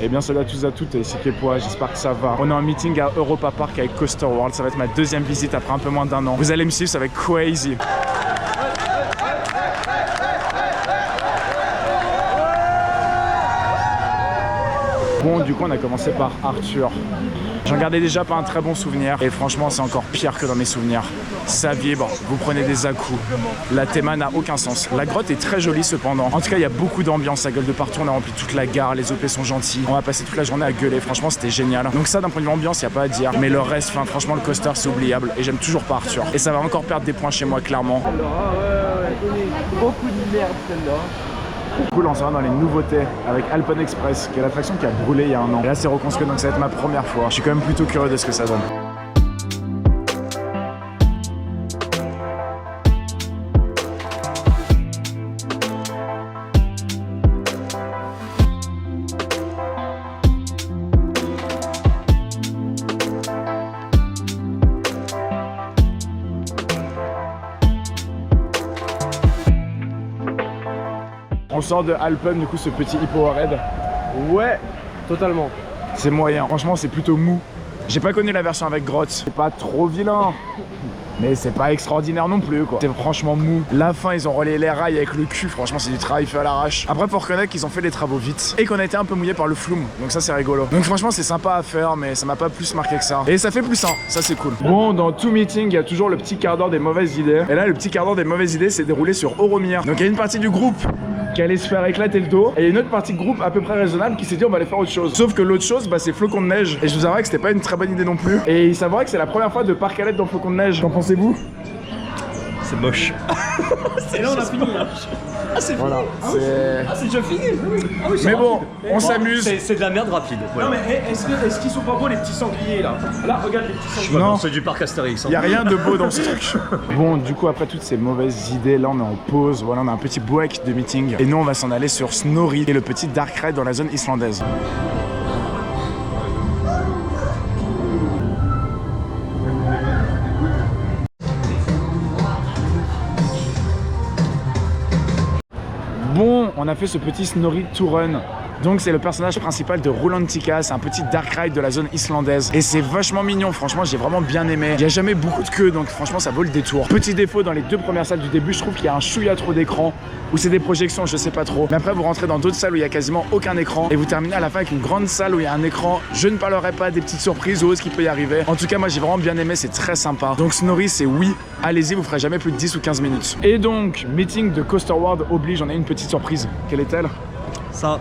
Et bien salut à tous et à toutes, ici Kepoa, j'espère que ça va. On est en meeting à Europa Park avec Coaster World, ça va être ma deuxième visite après un peu moins d'un an. Vous allez me suivre, ça va être crazy. Bon, du coup, on a commencé par Arthur. J'en gardais déjà pas un très bon souvenir. Et franchement, c'est encore pire que dans mes souvenirs. Ça vibre, vous prenez des à-coups. La théma n'a aucun sens. La grotte est très jolie cependant. En tout cas, il y a beaucoup d'ambiance, ça gueule de partout. On a rempli toute la gare, les OP sont gentils. On va passer toute la journée à gueuler. Franchement, c'était génial. Donc ça, d'un point de vue ambiance, il n'y a pas à dire. Mais le reste, franchement, le coaster, c'est oubliable. Et j'aime toujours pas Arthur. Et ça va encore perdre des points chez moi, clairement. Beaucoup de merde celle-là. Cool, on s'en va dans les nouveautés avec Alpen Express, qui est l'attraction qui a brûlé il y a un an. Et là, c'est reconstruit, donc ça va être ma première fois. Je suis quand même plutôt curieux de ce que ça donne. On sort de Alpen, du coup, ce petit Hippo Raid. Ouais, totalement. C'est moyen. Franchement, c'est plutôt mou. J'ai pas connu la version avec grotte. C'est pas trop vilain, mais c'est pas extraordinaire non plus, quoi. C'est franchement mou. La fin, ils ont relayé les rails avec le cul. Franchement, c'est du travail fait à l'arrache. Après, faut reconnaître qu'ils ont fait les travaux vite et qu'on a été un peu mouillé par le flume. Donc ça, c'est rigolo. Donc franchement, c'est sympa à faire, mais ça m'a pas plus marqué que ça. Et ça fait plus sain. Ça, c'est cool. Bon, dans tout meeting, il y a toujours le petit quart d'heure des mauvaises idées. Et là, le petit quart d'heure des mauvaises idées s'est déroulé sur Oromir. Donc il y a une partie du groupe qui allait se faire éclater le dos, et il y a une autre partie de groupe à peu près raisonnable qui s'est dit on va aller faire autre chose. Sauf que l'autre chose, bah, c'est flocon de neige, et je vous avouerai que c'était pas une très bonne idée non plus. Et il s'avouerait que c'est la première fois de parc à l'aide dans flocon de neige. Qu'en pensez-vous? C'est moche. Et là on a fini. Hein. Ah c'est voilà, fini. C'est déjà fini. Ah, oui, mais bon, rapide. on s'amuse. C'est de la merde rapide. Voilà. Non mais est-ce qu'ils sont pas beaux les petits sangliers là? Là regarde les petits sangliers. Non, c'est du parc Astérix. Hein. y a rien de beau dans ce truc. Bon, du coup, après toutes ces mauvaises idées, là on est en pause. Voilà, on a un petit break de meeting. Et nous, on va s'en aller sur Snorri et le petit dark ride dans la zone islandaise. Bon, on a fait ce petit Snorri to Run. Donc c'est le personnage principal de Rulantica, c'est un petit dark ride de la zone islandaise. Et c'est vachement mignon, franchement j'ai vraiment bien aimé. Il n'y a jamais beaucoup de queue, donc franchement ça vaut le détour. Petit défaut dans les deux premières salles du début, je trouve qu'il y a un chouïa trop d'écran, ou c'est des projections, je sais pas trop. Mais après vous rentrez dans d'autres salles où il y a quasiment aucun écran, et vous terminez à la fin avec une grande salle où il y a un écran. Je ne parlerai pas des petites surprises ou ce qui peut y arriver. En tout cas moi j'ai vraiment bien aimé, c'est très sympa. Donc Snorri c'est oui, allez-y, vous ferez jamais plus de 10 ou 15 minutes. Et donc, meeting de Coaster World oblige, on a une petite surprise. Quelle est-elle? Ça.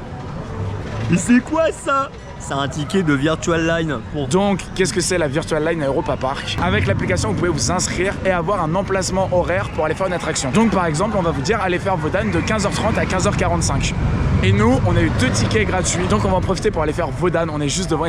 Mais c'est quoi ça? C'est un ticket de Virtual Line. Donc, qu'est-ce que c'est la Virtual Line à Europa Park? Avec l'application, vous pouvez vous inscrire et avoir un emplacement horaire pour aller faire une attraction. Donc, par exemple, on va vous dire allez faire Wodan de 15h30 à 15h45. Et nous, on a eu 2 tickets gratuits. Donc, on va en profiter pour aller faire Wodan. On est juste devant.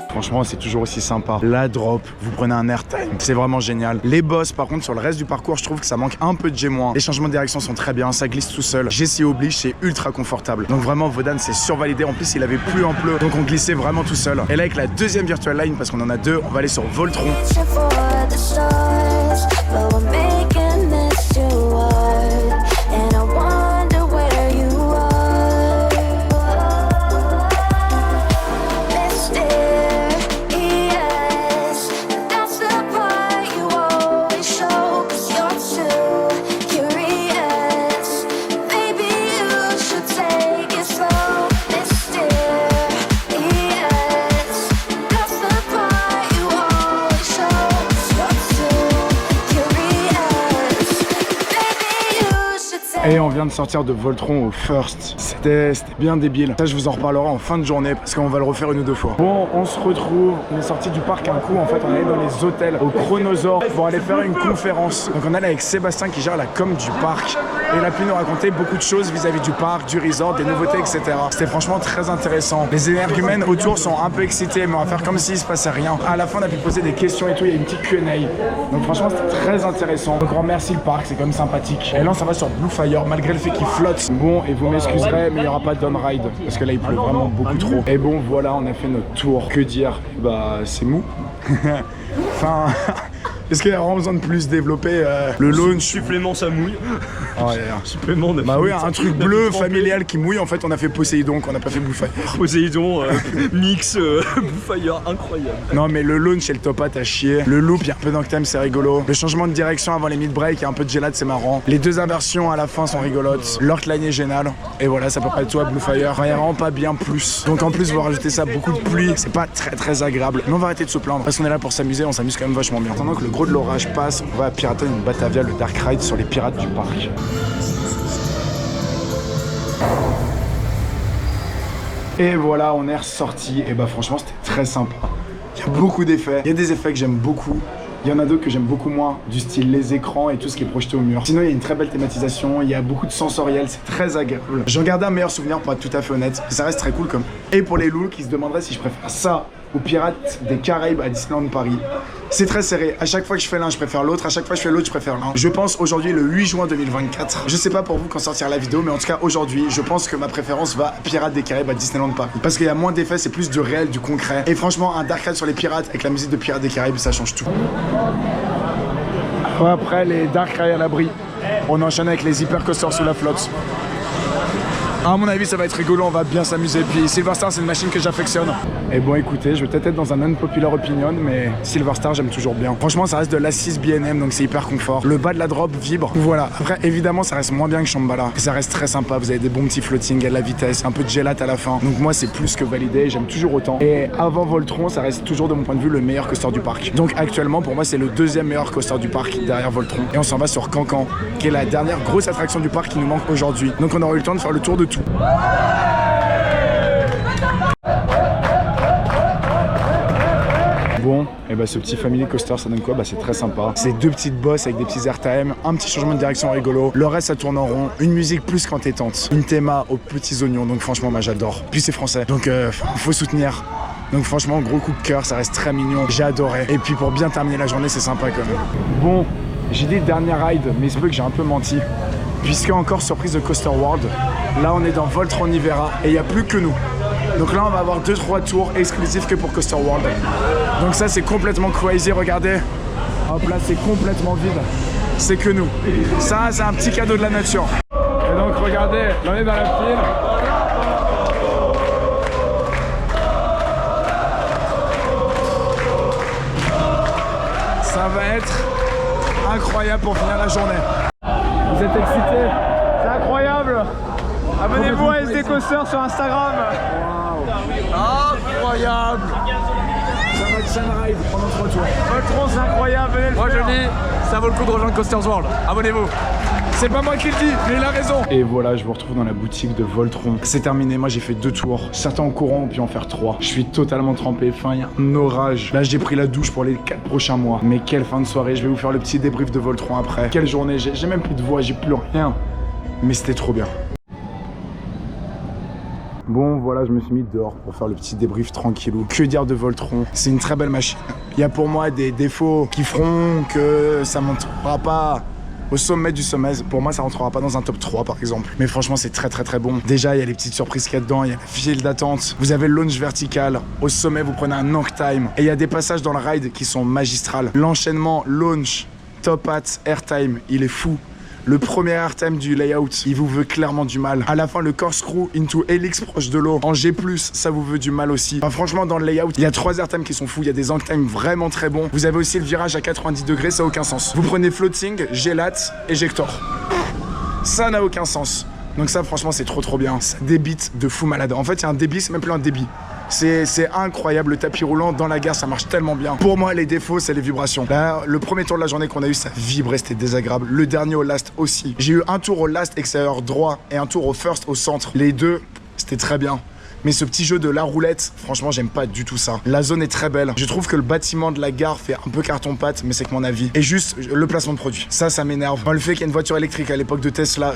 Franchement, c'est toujours aussi sympa. La drop, vous prenez un airtime, c'est vraiment génial. Les boss, par contre, sur le reste du parcours, je trouve que ça manque un peu de G-. Les changements de direction sont très bien, ça glisse tout seul. Jessie oblige, c'est ultra confortable. Donc vraiment, Wodan, c'est survalidé. En plus, il avait plu en pleu, donc on glissait vraiment tout seul. Et là, avec la deuxième Virtual Line, parce qu'on en a 2, on va aller sur Voltron. Et on vient de sortir de Voltron au First. C'était bien débile. Ça, je vous en reparlerai en fin de journée parce qu'on va le refaire 1 ou 2 fois. Bon, on se retrouve. On est sorti du parc un coup. En fait, on est allé dans les hôtels au Chronosaur pour aller faire une conférence. Donc, on est allé avec Sébastien qui gère la com du parc. Et il a pu nous raconter beaucoup de choses vis-à-vis du parc, du resort, des nouveautés, etc. C'était franchement très intéressant. Les énergumènes autour sont un peu excités, mais on va faire comme s'il se passait rien. À la fin, on a pu poser des questions et tout. Il y a une petite Q&A. Donc, franchement, c'était très intéressant. Donc, on remercie le parc. C'est quand même sympathique. Et là, ça va sur Blue Fire, malgré le fait qu'il flotte. Bon, et vous m'excuserez, mais il n'y aura pas de downride parce que là, il pleut vraiment beaucoup trop. Et bon, voilà, on a fait notre tour. Que dire? Bah, c'est mou. Enfin. Est-ce qu'il y a vraiment besoin de plus développer le launch? Supplément, ça mouille. Oh, yeah. Supplément, Bah oui, un truc bleu familial qui mouille, en fait on a fait Poséidon qu'on n'a pas fait Bullfire. Poséidon, mix, Bullfire, incroyable. Non mais le launch et le top hat à chier. Le loop, il y a un peu d'Anctime, c'est rigolo. Le changement de direction avant les mid-break, il y a un peu de gelade, c'est marrant. Les deux inversions à la fin sont rigolotes. L'Orkline est génial. Et voilà, ça peut pas être tout à Bluefire. Il y a vraiment pas bien plus. Donc en plus, vous rajoutez ça, beaucoup de pluie. C'est pas très agréable. Mais on va arrêter de se plaindre. Parce qu'on est là pour s'amuser, on s'amuse quand même vachement bien. Pendant que le gros de l'orage passe, on va pirater une Batavia, le Dark Ride sur les pirates du parc. Et voilà, on est ressorti. Et bah franchement, c'était très sympa. Il y a beaucoup d'effets. Il y a des effets que j'aime beaucoup. Il y en a d'autres que j'aime beaucoup moins, du style les écrans et tout ce qui est projeté au mur. Sinon, il y a une très belle thématisation, il y a beaucoup de sensoriel, c'est très agréable. J'en garde un meilleur souvenir pour être tout à fait honnête, ça reste très cool comme. Et pour les loups qui se demanderaient si je préfère ça aux Pirates des Caraïbes à Disneyland Paris, c'est très serré. À chaque fois que je fais l'un, je préfère l'autre. À chaque fois que je fais l'autre, je préfère l'un. Je pense aujourd'hui, le 8 juin 2024. Je sais pas pour vous quand sortira la vidéo, mais en tout cas aujourd'hui, je pense que ma préférence va à Pirates des Caraïbes à Disneyland Paris. Parce qu'il y a moins d'effets, c'est plus du réel, du concret. Et franchement, un Dark Ride sur les pirates avec la musique de Pirates des Caraïbes, ça change tout. Après les Dark Ride à l'abri, on enchaîne avec les hyper coasters sous la flotte. À mon avis, ça va être rigolo, on va bien s'amuser. Puis Silverstar, c'est une machine que j'affectionne. Et bon, écoutez, je vais peut-être être dans un unpopular opinion, mais Silverstar, j'aime toujours bien. Franchement, ça reste de l'A6 BNM, donc c'est hyper confort. Le bas de la drop vibre. Voilà. Après, évidemment, ça reste moins bien que Shambhala. Ça reste très sympa. Vous avez des bons petits floatings, il y a de la vitesse, un peu de gelate à la fin. Donc moi, c'est plus que validé. J'aime toujours autant. Et avant Voltron, ça reste toujours, de mon point de vue, le meilleur coaster du parc. Donc actuellement, pour moi, c'est le deuxième meilleur coaster du parc derrière Voltron. Et on s'en va sur Cancan, qui est la dernière grosse attraction du parc qui nous manque aujourd'hui. Donc on aura eu le temps de faire le tour de tout. Bon, et bah ce petit family coaster ça donne quoi? Bah c'est très sympa. C'est deux petites bosses avec des petits airtime, un petit changement de direction rigolo. Le reste ça tourne en rond, une musique plus qu'entêtante, une théma aux petits oignons, donc franchement moi j'adore. Puis c'est français, donc faut soutenir. Donc franchement gros coup de cœur, ça reste très mignon, j'ai adoré. Et puis pour bien terminer la journée c'est sympa quand même. Bon, j'ai dit dernier ride, mais il se peut que j'ai un peu menti. Puisque encore surprise de Coaster World, là on est dans Voltron Nivera et il n'y a plus que nous. Donc là on va avoir 2-3 tours exclusifs que pour Coaster World. Donc ça c'est complètement crazy, regardez. Hop là c'est complètement vide. C'est que nous. Ça c'est un petit cadeau de la nature. Et donc regardez, là on est dans la file. Ça va être incroyable pour finir la journée. Vous êtes excités? C'est incroyable! Abonnez-vous à SD Coaster sur Instagram! Wow. Incroyable! Ça va être Sunride pendant 3 tours. Voltron c'est incroyable, venez le faire! Moi je dis, ça vaut le coup de rejoindre Coasters World. Abonnez-vous! C'est pas moi qui le dis, mais il a raison! Et voilà, je vous retrouve dans la boutique de Voltron. C'est terminé, moi j'ai fait 2 tours. Certains en courant ont pu en faire 3. Je suis totalement trempé, fin, il y a un orage. Là j'ai pris la douche pour les 4 prochains mois. Mais quelle fin de soirée, je vais vous faire le petit débrief de Voltron après. Quelle journée, j'ai même plus de voix, j'ai plus rien. Mais c'était trop bien. Bon voilà, je me suis mis dehors pour faire le petit débrief tranquillou. Que dire de Voltron? C'est une très belle machine. Il y a pour moi des défauts qui feront que ça ne montera pas au sommet du sommet. Pour moi ça rentrera pas dans un top 3 par exemple. Mais franchement c'est très bon. Déjà il y a les petites surprises qu'il y a dedans, il y a la file d'attente. Vous avez le launch vertical. Au sommet vous prenez un Anctime. Et il y a des passages dans le ride qui sont magistrales. L'enchaînement launch, top hat, airtime, il est fou. Le premier airtime du layout, il vous veut clairement du mal. À la fin, le corkscrew into helix proche de l'eau en G+, ça vous veut du mal aussi. Enfin, franchement, dans le layout, il y a 3 airtimes qui sont fous. Il y a des anctimes vraiment très bons. Vous avez aussi le virage à 90 degrés, ça n'a aucun sens. Vous prenez floating, gelate, éjector. Ça n'a aucun sens. Donc ça, franchement, c'est trop bien. Ça débite de fou malade. En fait, il y a un débit, c'est même plus un débit. C'est incroyable, le tapis roulant dans la gare, ça marche tellement bien. Pour moi, les défauts, c'est les vibrations. Là, le premier tour de la journée qu'on a eu, ça vibrait, c'était désagréable. Le dernier au last aussi. J'ai eu un tour au last extérieur droit et un tour au first au centre. Les deux, c'était très bien. Mais ce petit jeu de la roulette, franchement, j'aime pas du tout ça. La zone est très belle. Je trouve que le bâtiment de la gare fait un peu carton-pâte, mais c'est que mon avis. Et juste, le placement de produit. Ça m'énerve. Le fait qu'il y ait une voiture électrique à l'époque de Tesla,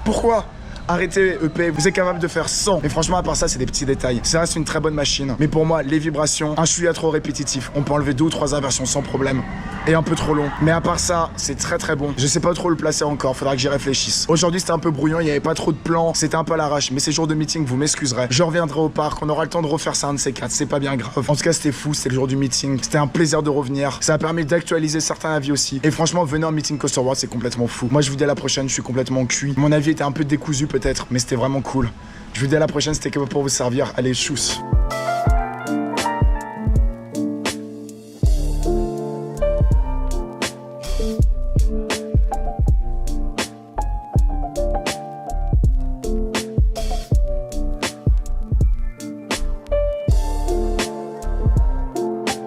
pourquoi ? Arrêtez EP, vous êtes capable de faire 100. Mais franchement, à part ça, c'est des petits détails. Ça reste une très bonne machine. Mais pour moi, les vibrations, un chouïa trop répétitif. On peut enlever 2 ou 3 inversions sans problème. Et un peu trop long. Mais à part ça, c'est très très bon. Je sais pas trop le placer encore, faudra que j'y réfléchisse. Aujourd'hui, c'était un peu brouillon, il n'y avait pas trop de plans, c'était un peu à l'arrache. Mais ces jours de meeting, vous m'excuserez. Je reviendrai au parc, on aura le temps de refaire ça un de ces 4, c'est pas bien grave. En tout cas, c'était fou, c'était le jour du meeting. C'était un plaisir de revenir. Ça a permis d'actualiser certains avis aussi. Et franchement, venez en meeting Coaster World, c'est complètement fou. Moi, je vous dis à la prochaine, je suis complètement cuit. Mon avis était un peu décousu peut-être, mais c'était vraiment cool. Je vous dis à la prochaine, c'était que pour vous servir. Allez, tchuss.